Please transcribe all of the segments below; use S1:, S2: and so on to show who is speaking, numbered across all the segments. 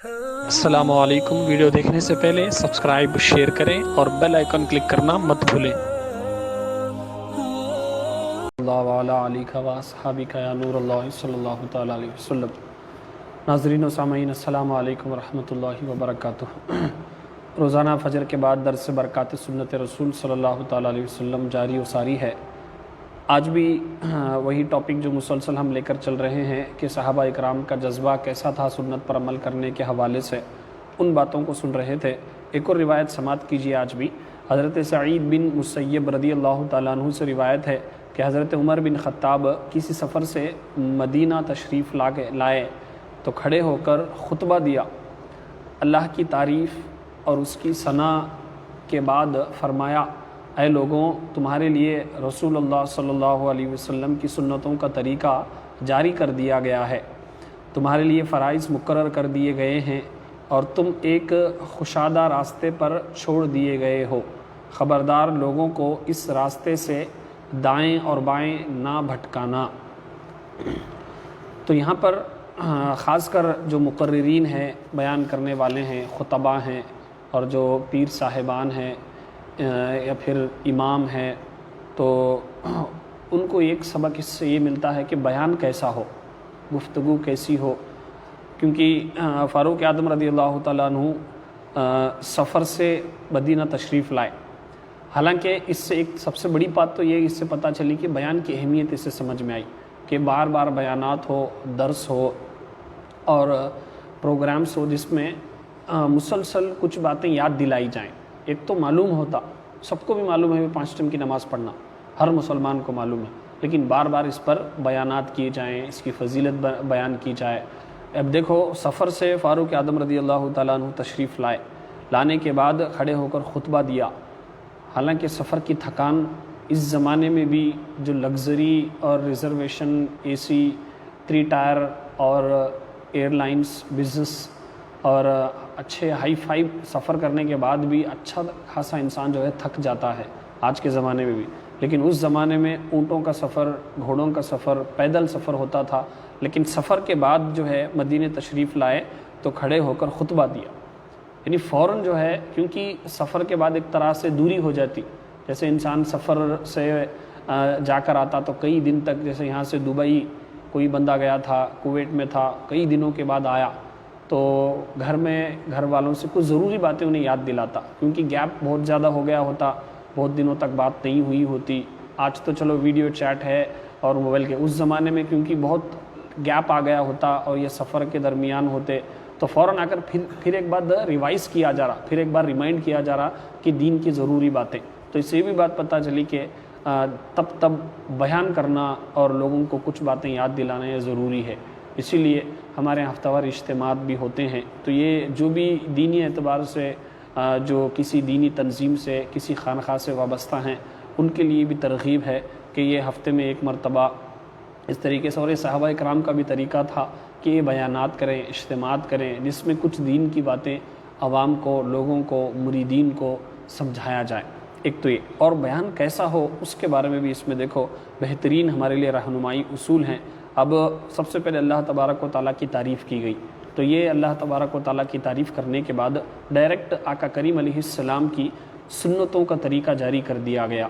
S1: السلام علیکم۔ ویڈیو دیکھنے سے پہلے سبسکرائب شیئر کریں اور بیل آئیکن کلک کرنا مت بھولیں۔ اللہ علیہ علیہ و اصحابہ یا نور اللہ صلی اللہ تعالیٰ علیہ وسلم۔ ناظرین و سامعین، السلام علیکم ورحمۃ اللہ وبرکاتہ۔ روزانہ فجر کے بعد درس برکات سنت رسول صلی اللہ تعالیٰ علیہ وسلم جاری و ساری ہے۔ آج بھی وہی ٹاپک جو مسلسل ہم لے کر چل رہے ہیں کہ صحابہ اکرام کا جذبہ کیسا تھا سنت پر عمل کرنے کے حوالے سے، ان باتوں کو سن رہے تھے۔ ایک اور روایت سماعت کیجیے آج بھی۔ حضرت سعید بن مسیب رضی اللہ تعالیٰ عنہ سے روایت ہے کہ حضرت عمر بن خطاب کسی سفر سے مدینہ تشریف لائے تو کھڑے ہو کر خطبہ دیا، اللہ کی تعریف اور اس کی ثنا کے بعد فرمایا، اے لوگوں، تمہارے لیے رسول اللہ صلی اللہ علیہ وسلم کی سنتوں کا طریقہ جاری کر دیا گیا ہے، تمہارے لیے فرائض مقرر کر دیے گئے ہیں اور تم ایک کشادہ راستے پر چھوڑ دیے گئے ہو، خبردار لوگوں کو اس راستے سے دائیں اور بائیں نہ بھٹکانا۔ تو یہاں پر خاص کر جو مقررین ہیں، بیان کرنے والے ہیں، خطباء ہیں اور جو پیر صاحبان ہیں یا پھر امام ہیں، تو ان کو ایک سبق اس سے یہ ملتا ہے کہ بیان کیسا ہو، گفتگو کیسی ہو، کیونکہ فاروق اعظم رضی اللہ تعالیٰ عنہ سفر سے مدینہ تشریف لائے۔ حالانکہ اس سے ایک سب سے بڑی بات تو یہ اس سے پتہ چلی کہ بیان کی اہمیت اس سے سمجھ میں آئی کہ بار بار بیانات ہو، درس ہو اور پروگرامز ہو جس میں مسلسل کچھ باتیں یاد دلائی جائیں۔ ایک تو معلوم ہوتا، سب کو بھی معلوم ہے 5 ٹائم کی نماز پڑھنا، ہر مسلمان کو معلوم ہے، لیکن بار بار اس پر بیانات کیے جائیں، اس کی فضیلت بیان کی جائے۔ اب دیکھو، سفر سے فاروق اعظم رضی اللہ تعالیٰ عنہ تشریف لانے کے بعد کھڑے ہو کر خطبہ دیا۔ حالانکہ سفر کی تھکان اس زمانے میں بھی جو لگژری اور ریزرویشن اے سی 3 ٹائر اور ایئر لائنس بزنس اور اچھے ہائی فائی سفر کرنے کے بعد بھی اچھا خاصا انسان جو ہے تھک جاتا ہے آج کے زمانے میں بھی، لیکن اس زمانے میں اونٹوں کا سفر، گھوڑوں کا سفر، پیدل سفر ہوتا تھا، لیکن سفر کے بعد جو ہے مدینہ تشریف لائے تو کھڑے ہو کر خطبہ دیا، یعنی فوراً جو ہے، کیونکہ سفر کے بعد ایک طرح سے دوری ہو جاتی، جیسے انسان سفر سے جا کر آتا تو کئی دن تک، جیسے یہاں سے دبئی کوئی بندہ گیا تھا، کویت میں تھا، کئی دنوں کے بعد آیا تو گھر والوں سے کچھ ضروری باتیں انہیں یاد دلاتا، کیونکہ گیپ بہت زیادہ ہو گیا ہوتا، بہت دنوں تک بات نہیں ہوئی ہوتی۔ آج تو چلو ویڈیو چیٹ ہے اور موبائل کے، اس زمانے میں کیونکہ بہت گیپ آ گیا ہوتا اور یہ سفر کے درمیان ہوتے تو فوراً آ کر پھر ایک بار ریوائز کیا جا رہا، پھر ایک بار ریمائنڈ کیا جا رہا کہ دین کی ضروری باتیں۔ تو اس سے یہ بھی بات پتہ چلی کہ تب بیان کرنا اور لوگوں کو کچھ باتیں یاد دلانا یہ ضروری ہے۔ اسی لیے ہمارے ہفتہ وار اجتماعات بھی ہوتے ہیں، تو یہ جو بھی دینی اعتبار سے جو کسی دینی تنظیم سے، کسی خانقاہ سے وابستہ ہیں، ان کے لیے بھی ترغیب ہے کہ یہ ہفتے میں ایک مرتبہ اس طریقے سے، اور یہ صحابہ اکرام کا بھی طریقہ تھا کہ یہ بیانات کریں، اجتماعات کریں، جس میں کچھ دین کی باتیں عوام کو، لوگوں کو، مریدین کو سمجھایا جائے۔ ایک تو یہ، اور بیان کیسا ہو اس کے بارے میں بھی اس میں دیکھو بہترین ہمارے لیے رہنمائی اصول ہیں۔ اب سب سے پہلے اللہ تبارک و تعالیٰ کی تعریف کی گئی، تو یہ اللہ تبارک و تعالیٰ کی تعریف کرنے کے بعد ڈائریکٹ آقا کریم علیہ السلام کی سنتوں کا طریقہ جاری کر دیا گیا،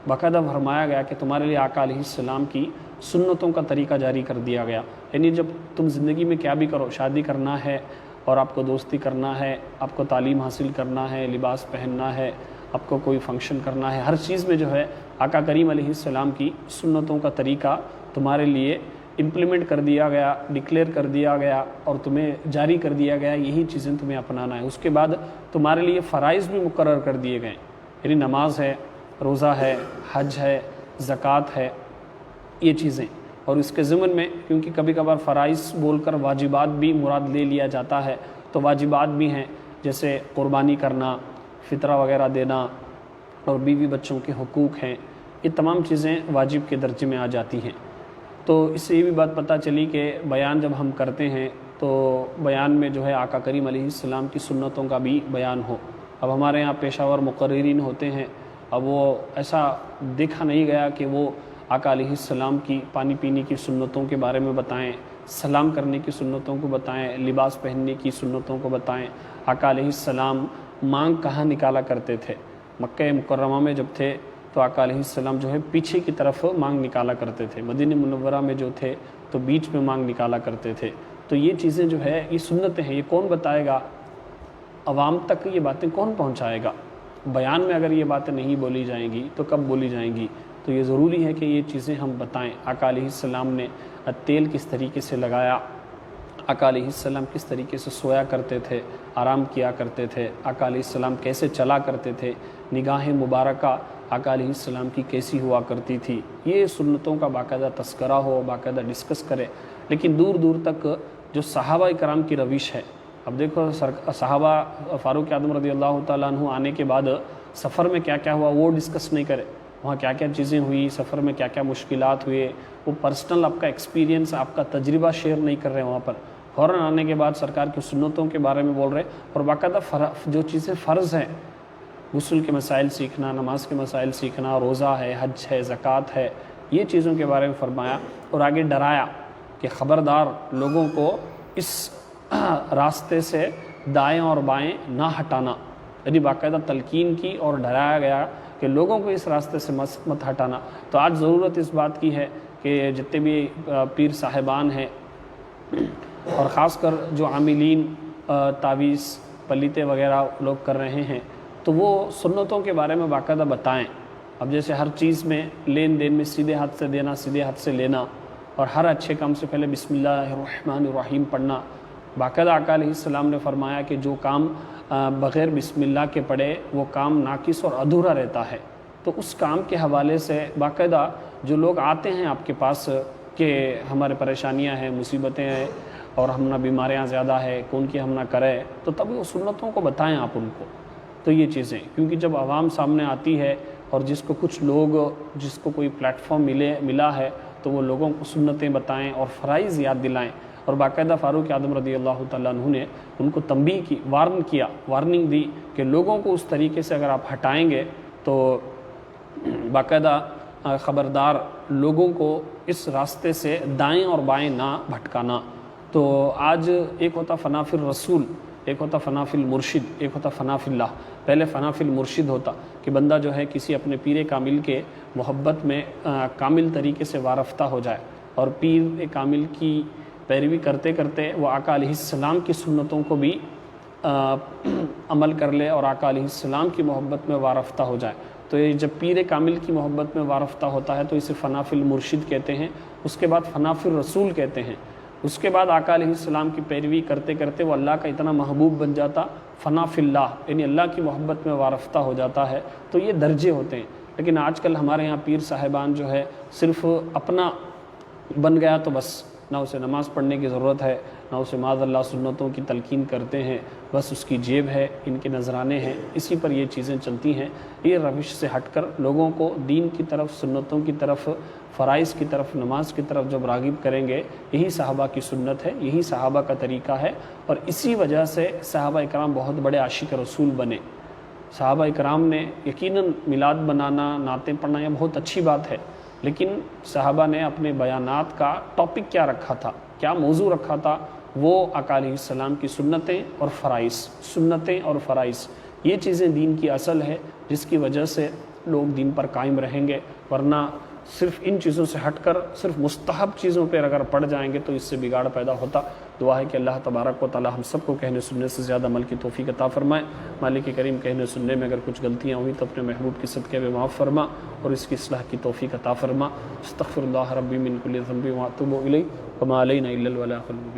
S1: باقاعدہ فرمایا گیا کہ تمہارے لیے آقا علیہ السلام کی سنتوں کا طریقہ جاری کر دیا گیا۔ یعنی جب تم زندگی میں کیا بھی کرو، شادی کرنا ہے اور آپ کو دوستی کرنا ہے، آپ کو تعلیم حاصل کرنا ہے، لباس پہننا ہے، آپ کو کوئی فنکشن کرنا ہے، ہر چیز میں جو ہے آقا کریم علیہ السلام کی سنتوں کا طریقہ تمہارے لیے امپلیمنٹ کر دیا گیا، ڈکلیئر کر دیا گیا اور تمہیں جاری کر دیا گیا، یہی چیزیں تمہیں اپنانا ہے۔ اس کے بعد تمہارے لیے فرائض بھی مقرر کر دیے گئے، یعنی نماز ہے، روزہ ہے، حج ہے، زکوٰۃ ہے، یہ چیزیں۔ اور اس کے ضمن میں کیونکہ کبھی کبھار فرائض بول کر واجبات بھی مراد لے لیا جاتا ہے، تو واجبات بھی ہیں، جیسے قربانی کرنا، فطرہ وغیرہ دینا اور بیوی بچوں کے حقوق ہیں، یہ تمام چیزیں واجب کے درجے میں آ جاتی ہیں۔ تو اس سے یہ بھی بات پتہ چلی کہ بیان جب ہم کرتے ہیں تو بیان میں جو ہے آقا کریم علیہ السلام کی سنتوں کا بھی بیان ہو۔ اب ہمارے یہاں پیشہ ور مقررین ہوتے ہیں، اب وہ ایسا دیکھا نہیں گیا کہ وہ آقا علیہ السلام کی پانی پینے کی سنتوں کے بارے میں بتائیں، سلام کرنے کی سنتوں کو بتائیں، لباس پہننے کی سنتوں کو بتائیں۔ آقا علیہ السلام مانگ کہاں نکالا کرتے تھے؟ مکہ مکرمہ میں جب تھے تو آقا علیہ السلام جو ہے پیچھے کی طرف مانگ نکالا کرتے تھے، مدینہ منورہ میں جو تھے تو بیچ میں مانگ نکالا کرتے تھے۔ تو یہ چیزیں جو ہے یہ سنتیں ہیں، یہ کون بتائے گا؟ عوام تک یہ باتیں کون پہنچائے گا؟ بیان میں اگر یہ باتیں نہیں بولی جائیں گی تو کب بولی جائیں گی؟ تو یہ ضروری ہے کہ یہ چیزیں ہم بتائیں۔ آقا علیہ السلام نے تیل کس طریقے سے لگایا، آقا علیہ السلام کس طریقے سے سویا کرتے تھے، آرام کیا کرتے تھے، آقا علیہ السلام کیسے چلا کرتے تھے، نگاہ مبارکہ آقا علیہ السلام کی کیسی ہوا کرتی تھی، یہ سنتوں کا باقاعدہ تذکرہ ہو، باقاعدہ ڈسکس کرے۔ لیکن دور دور تک جو صحابہ کرام کی روش ہے، اب دیکھو صحابہ فاروق اعظم رضی اللہ تعالیٰ عنہ آنے کے بعد سفر میں کیا کیا ہوا وہ ڈسکس نہیں کرے، وہاں کیا کیا چیزیں ہوئی، سفر میں کیا کیا مشکلات ہوئے، وہ پرسنل آپ کا ایکسپیرینس، آپ کا تجربہ شیئر نہیں کر رہے وہاں پر۔ فوراً آنے کے بعد سرکار کی سنتوں کے بارے میں بول رہے، اور باقاعدہ جو چیزیں فرض ہیں، غسل کے مسائل سیکھنا، نماز کے مسائل سیکھنا، روزہ ہے، حج ہے، زکوٰۃ ہے، یہ چیزوں کے بارے میں فرمایا، اور آگے ڈرایا کہ خبردار لوگوں کو اس راستے سے دائیں اور بائیں نہ ہٹانا، یعنی باقاعدہ تلقین کی اور ڈرایا گیا کہ لوگوں کو اس راستے سے مت ہٹانا۔ تو آج ضرورت اس بات کی ہے کہ جتنے بھی پیر صاحبان ہیں، اور خاص کر جو عاملین تعویذ پلیتے وغیرہ لوگ کر رہے ہیں، تو وہ سنتوں کے بارے میں باقاعدہ بتائیں۔ اب جیسے ہر چیز میں لین دین میں سیدھے ہاتھ سے دینا، سیدھے ہاتھ سے لینا، اور ہر اچھے کام سے پہلے بسم اللہ الرحمن الرحیم پڑھنا، باقاعدہ آقا علیہ السلام نے فرمایا کہ جو کام بغیر بسم اللہ کے پڑھے وہ کام ناقص اور ادھورا رہتا ہے۔ تو اس کام کے حوالے سے باقاعدہ جو لوگ آتے ہیں آپ کے پاس کہ ہمارے پریشانیاں ہیں، مصیبتیں ہیں، اور ہم نہ بیماریاں زیادہ ہے، کون کی ہم نہ کرے، تو تب وہ سنتوں کو بتائیں آپ ان کو۔ تو یہ چیزیں، کیونکہ جب عوام سامنے آتی ہے اور جس کو کوئی پلیٹ فارم ملا ہے، تو وہ لوگوں کو سنتیں بتائیں اور فرائض یاد دلائیں۔ اور باقاعدہ فاروق اعظم رضی اللہ تعالیٰ عنہ نے ان کو تنبیہ کی، وارننگ دی کہ لوگوں کو اس طریقے سے اگر آپ ہٹائیں گے تو باقاعدہ خبردار لوگوں کو اس راستے سے دائیں اور بائیں نہ بھٹکانا۔ تو آج ایک ہوتا فنا فی الرسول، ایک ہوتا فنا فی المرشد، ایک ہوتا فنا فی اللہ۔ پہلے فنا فی المرشد ہوتا کہ بندہ جو ہے کسی اپنے پیر کامل کے محبت میں کامل طریقے سے وارفتہ ہو جائے، اور پیر کامل کی پیروی کرتے کرتے وہ آقا علیہ السلام کی سنتوں کو بھی عمل کر لے اور آقا علیہ السلام کی محبت میں وارفتہ ہو جائے۔ تو یہ جب پیر کامل کی محبت میں وارفتہ ہوتا ہے تو اسے فنا فی المرشد کہتے ہیں۔ اس کے بعد فنا فی الرسول کہتے ہیں۔ اس کے بعد آقا علیہ السلام کی پیروی کرتے کرتے وہ اللہ کا اتنا محبوب بن جاتا، فنا فی اللہ، یعنی اللہ کی محبت میں وارفتہ ہو جاتا ہے۔ تو یہ درجے ہوتے ہیں۔ لیکن آج کل ہمارے یہاں پیر صاحبان جو ہے صرف اپنا بن گیا تو بس، نہ اسے نماز پڑھنے کی ضرورت ہے، نہ اسے معاذ اللہ سنتوں کی تلقین کرتے ہیں، بس اس کی جیب ہے، ان کے نذرانے ہیں، اسی پر یہ چیزیں چلتی ہیں۔ یہ روش سے ہٹ کر لوگوں کو دین کی طرف، سنتوں کی طرف، فرائض کی طرف، نماز کی طرف جب راغب کریں گے، یہی صحابہ کی سنت ہے، یہی صحابہ کا طریقہ ہے، اور اسی وجہ سے صحابہ اکرام بہت بڑے عاشق رسول بنے۔ صحابہ اکرام نے یقیناً میلاد بنانا، نعتیں پڑھنا یہ بہت اچھی بات ہے، لیکن صحابہ نے اپنے بیانات کا ٹاپک کیا رکھا تھا، کیا موضوع رکھا تھا؟ وہ آقا علیہ السلام کی سنتیں اور فرائض، سنتیں اور فرائض، یہ چیزیں دین کی اصل ہے، جس کی وجہ سے لوگ دین پر قائم رہیں گے۔ ورنہ صرف ان چیزوں سے ہٹ کر صرف مستحب چیزوں پر اگر پڑ جائیں گے تو اس سے بگاڑ پیدا ہوتا۔ دعا ہے کہ اللہ تبارک و تعالی ہم سب کو کہنے سننے سے زیادہ عمل کی توفیق عطا فرمائے۔ مالک کریم کہنے سننے میں اگر کچھ غلطیاں ہوئی تو اپنے محبوب کی صدقے میں معاف فرما اور اس کی اصلاح کی توفیق عطا فرما۔ استغفر اللہ ربی من کل ذنب واتوب الیہ وما علینا الا البلاغ المبین۔